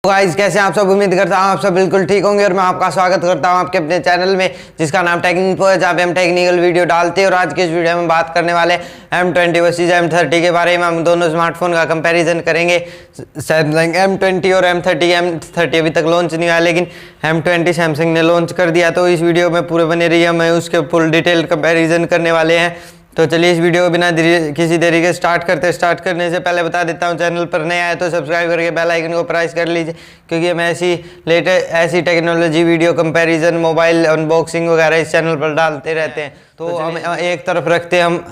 Guys कैसे आप सब, उम्मीद करता हूँ आप सब बिल्कुल ठीक होंगे और मैं आपका स्वागत करता हूँ आपके अपने चैनल में जिसका नाम टेक इन्फो है, जहाँ पे हम टेक्निकल वीडियो डालते हैं। और आज के इस वीडियो में बात करने वाले M20 वर्सेस M30 के बारे में। हम दोनों स्मार्टफोन का कंपैरिजन करेंगे। सैमसंग M20 और M30 अभी तक लॉन्च नहीं हुआ, लेकिन M20 सैमसंग ने लॉन्च कर दिया। तो इस वीडियो में पूरे बने रहिए, हमें उसके फुल डिटेल कंपेरिजन करने वाले हैं। तो चलिए इस वीडियो को बिना किसी देरी के स्टार्ट करने से पहले बता देता हूँ, चैनल पर नया है तो सब्सक्राइब करके बेल आइकन को प्रेस कर लीजिए, क्योंकि हम ऐसी technology video comparison, mobile unboxing वगैरह इस चैनल पर डालते रहते हैं। तो हम एक तरफ रखते हैं हम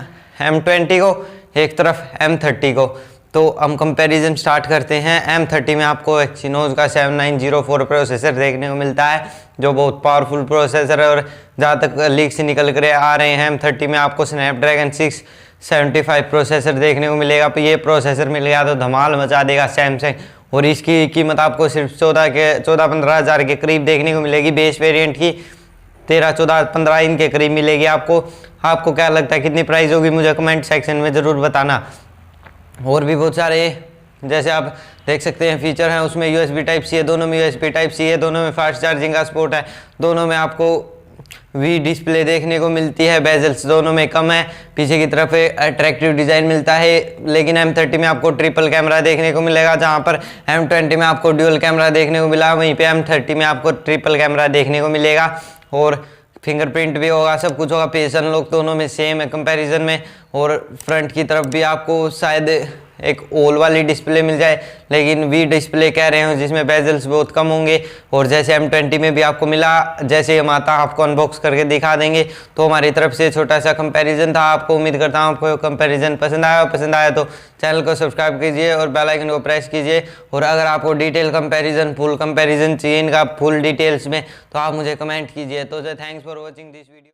M20 को, एक तरफ M30 को। तो हम कंपैरिजन स्टार्ट करते हैं। M30 में आपको एक्सिनोस का 7904 प्रोसेसर देखने को मिलता है, जो बहुत पावरफुल प्रोसेसर है। और जहाँ तक लीक से निकल कर आ रहे हैं, M30 में आपको स्नैपड्रैगन 675 प्रोसेसर देखने को मिलेगा। तो ये प्रोसेसर मिल गया तो धमाल मचा देगा सैमसंग। और इसकी कीमत आपको सिर्फ 14-15 हज़ार के करीब देखने को मिलेगी। बेस वेरिएंट की 13-14-15 इनके करीब मिलेगी आपको क्या लगता है कितनी प्राइस होगी, मुझे कमेंट सेक्शन में ज़रूर बताना। और भी बहुत सारे जैसे आप देख सकते हैं फीचर हैं, उसमें USB Type-C है, दोनों में USB Type-C है, दोनों में फास्ट चार्जिंग का सपोर्ट है, दोनों में आपको V डिस्प्ले देखने को मिलती है, बेजल्स दोनों में कम है, पीछे की तरफ अट्रैक्टिव डिज़ाइन मिलता है। लेकिन M30 में आपको ट्रिपल कैमरा देखने को मिलेगा, जहां पर M20 में आपको ड्यूल कैमरा देखने को मिला, वहीं पे M30 में आपको ट्रिपल कैमरा देखने को मिलेगा। और फिंगरप्रिंट भी होगा, सब कुछ होगा। फेस अनलॉक दोनों में सेम है कंपैरिजन में। और फ्रंट की तरफ भी आपको शायद एक ओल वाली डिस्प्ले मिल जाए, लेकिन वी डिस्प्ले कह रहे हो, जिसमें बेजल्स बहुत कम होंगे। और जैसे M20 में भी आपको मिला, जैसे हम आता आपको अनबॉक्स करके दिखा देंगे। तो हमारी तरफ से छोटा सा कंपैरिजन था। आपको उम्मीद करता हूँ आपको कंपैरिजन पसंद आया तो चैनल को सब्सक्राइब कीजिए और बेल आइकन को प्रेस कीजिए। और अगर आपको डिटेल कंपैरिजन, फुल कंपैरिजन चाहिए इनका फुल डिटेल्स में, तो आप मुझे कमेंट कीजिए। तो thanks for watching this video.